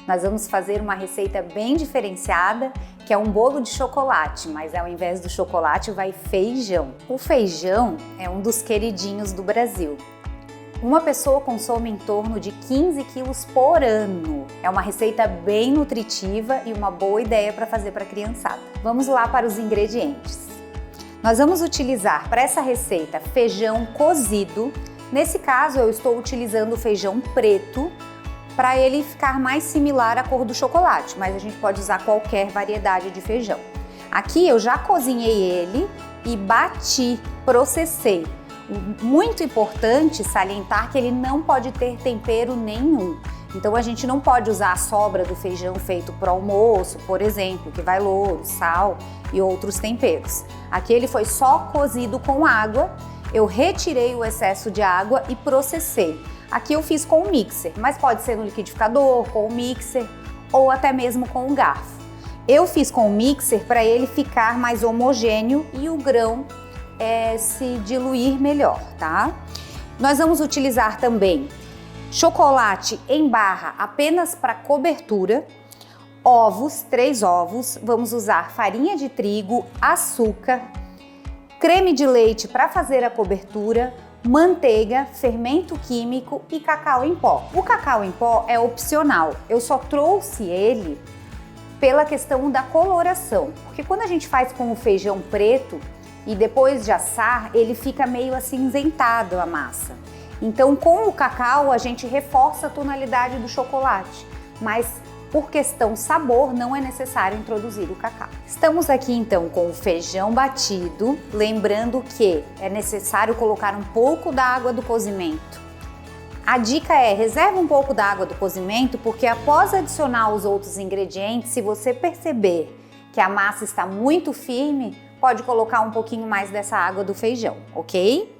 Nós vamos fazer uma receita bem diferenciada, que é um bolo de chocolate, mas ao invés do chocolate vai feijão. O feijão é um dos queridinhos do Brasil. Uma pessoa consome em torno de 15 quilos por ano. É uma receita bem nutritiva e uma boa ideia para fazer para a criançada. Vamos lá para os ingredientes. Nós vamos utilizar para essa receita feijão cozido. Nesse caso eu estou utilizando o feijão preto para ele ficar mais similar à cor do chocolate, mas a gente pode usar qualquer variedade de feijão. Aqui eu já cozinhei ele e bati, processei. Muito importante salientar que ele não pode ter tempero nenhum. Então a gente não pode usar a sobra do feijão feito para o almoço, por exemplo, que vai louro, sal e outros temperos. Aqui ele foi só cozido com água, eu retirei o excesso de água e processei. Aqui eu fiz com o mixer, mas pode ser no liquidificador, com o mixer ou até mesmo com o garfo. Eu fiz com o mixer para ele ficar mais homogêneo e o grão se diluir melhor, tá? Nós vamos utilizar também chocolate em barra apenas para cobertura, ovos, 3 ovos, vamos usar farinha de trigo, açúcar, creme de leite para fazer a cobertura, manteiga, fermento químico e cacau em pó. O cacau em pó é opcional, eu só trouxe ele pela questão da coloração, porque quando a gente faz com o feijão preto e depois de assar, ele fica meio acinzentado a massa. Então com o cacau a gente reforça a tonalidade do chocolate, mas por questão sabor não é necessário introduzir o cacau. Estamos aqui então com o feijão batido, lembrando que é necessário colocar um pouco da água do cozimento. A dica é, reserva um pouco da água do cozimento, porque após adicionar os outros ingredientes, se você perceber que a massa está muito firme, pode colocar um pouquinho mais dessa água do feijão, ok?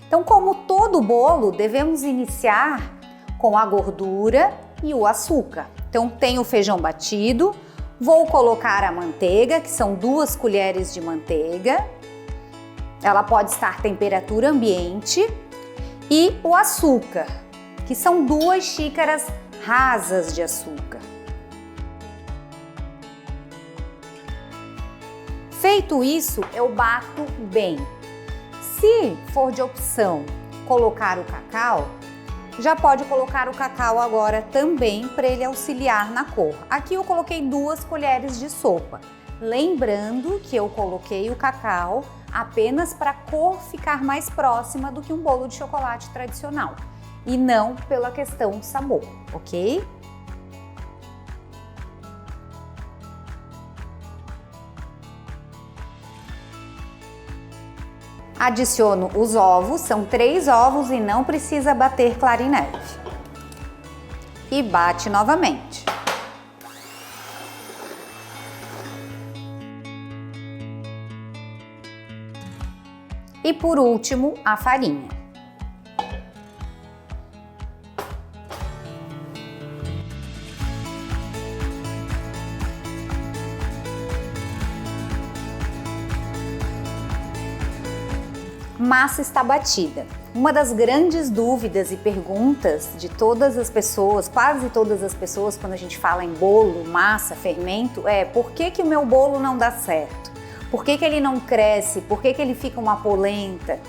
Então, como todo bolo, devemos iniciar com a gordura e o açúcar. Então, tem o feijão batido, vou colocar a manteiga, que são 2 colheres de manteiga. Ela pode estar temperatura ambiente. E o açúcar, que são 2 xícaras rasas de açúcar. Feito isso, eu bato bem. Se for de opção colocar o cacau, já pode colocar o cacau agora também para ele auxiliar na cor. Aqui eu coloquei 2 colheres de sopa. Lembrando que eu coloquei o cacau apenas para a cor ficar mais próxima do que um bolo de chocolate tradicional e não pela questão sabor, ok? Adiciono os ovos, são 3 ovos e não precisa bater clara em neve. E bate novamente. E por último, a farinha. Massa está batida. Uma das grandes dúvidas e perguntas de todas as pessoas, quase todas as pessoas, quando a gente fala em bolo, massa, fermento, é por que o meu bolo não dá certo? Por que ele não cresce? Por que ele fica uma polenta?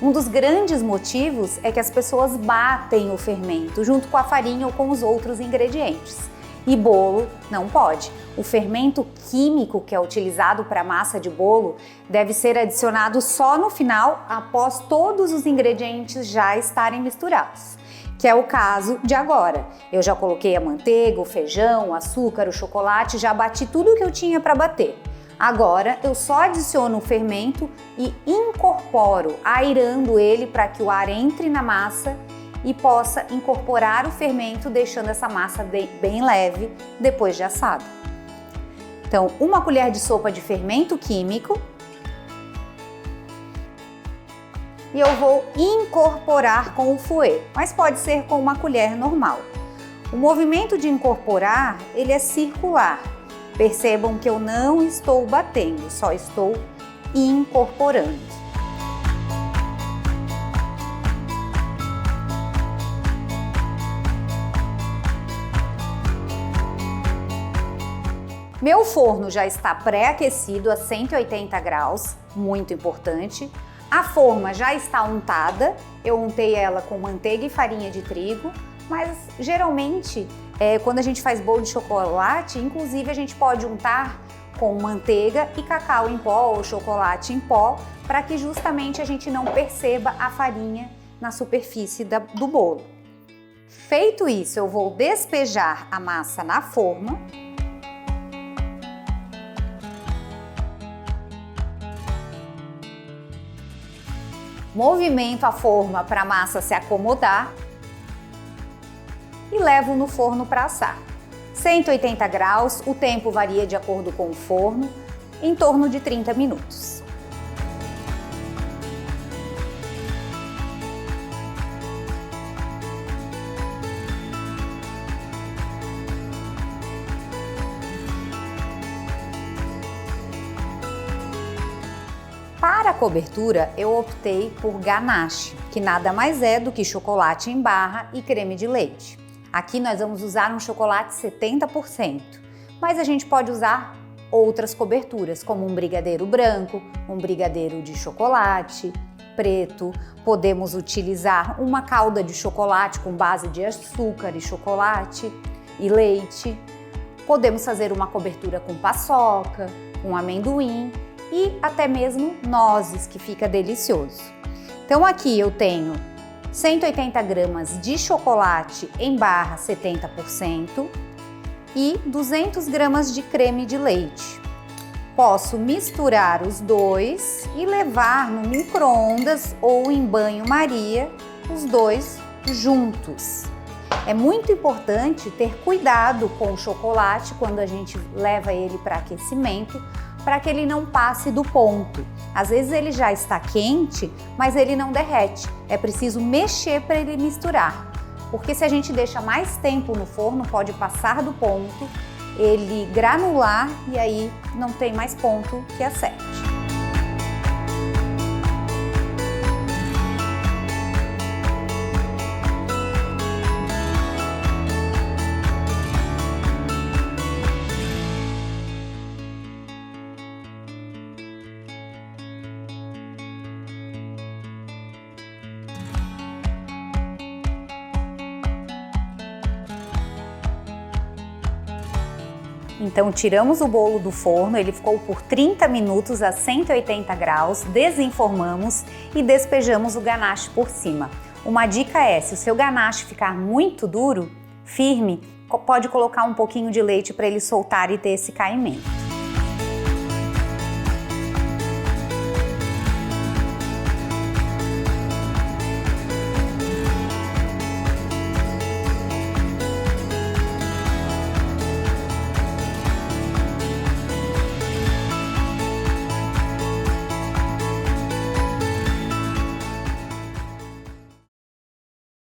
Um dos grandes motivos é que as pessoas batem o fermento junto com a farinha ou com os outros ingredientes. E bolo não pode. O fermento químico que é utilizado para massa de bolo deve ser adicionado só no final, após todos os ingredientes já estarem misturados, que é o caso de agora. Eu já coloquei a manteiga, o feijão, o açúcar, o chocolate, já bati tudo o que eu tinha para bater. Agora eu só adiciono o fermento e incorporo, airando ele para que o ar entre na massa e possa incorporar o fermento, deixando essa massa bem leve depois de assado. Então, 1 colher de sopa de fermento químico e eu vou incorporar com o fouet, mas pode ser com uma colher normal. O movimento de incorporar, ele é circular. Percebam que eu não estou batendo, só estou incorporando. Meu forno já está pré-aquecido a 180 graus, muito importante. A forma já está untada, eu untei ela com manteiga e farinha de trigo, mas geralmente quando a gente faz bolo de chocolate, inclusive a gente pode untar com manteiga e cacau em pó ou chocolate em pó, para que justamente a gente não perceba a farinha na superfície do bolo. Feito isso, eu vou despejar a massa na forma. Movimento a forma para a massa se acomodar e levo no forno para assar. 180 graus, o tempo varia de acordo com o forno, em torno de 30 minutos. Para a cobertura, eu optei por ganache, que nada mais é do que chocolate em barra e creme de leite. Aqui nós vamos usar um chocolate 70%, mas a gente pode usar outras coberturas, como um brigadeiro branco, um brigadeiro de chocolate preto. Podemos utilizar uma calda de chocolate com base de açúcar e chocolate e leite. Podemos fazer uma cobertura com paçoca, com amendoim e até mesmo nozes, que fica delicioso. Então aqui eu tenho 180 gramas de chocolate em barra 70% e 200 gramas de creme de leite. Posso misturar os dois e levar no micro-ondas ou em banho-maria os dois juntos. É muito importante ter cuidado com o chocolate quando a gente leva ele para aquecimento, para que ele não passe do ponto. Às vezes ele já está quente, mas ele não derrete. É preciso mexer para ele misturar, porque se a gente deixa mais tempo no forno, pode passar do ponto, ele granular e aí não tem mais ponto que acerte. Então tiramos o bolo do forno, ele ficou por 30 minutos a 180 graus, desenformamos e despejamos o ganache por cima. Uma dica é, se o seu ganache ficar muito duro, firme, pode colocar um pouquinho de leite para ele soltar e ter esse caimento.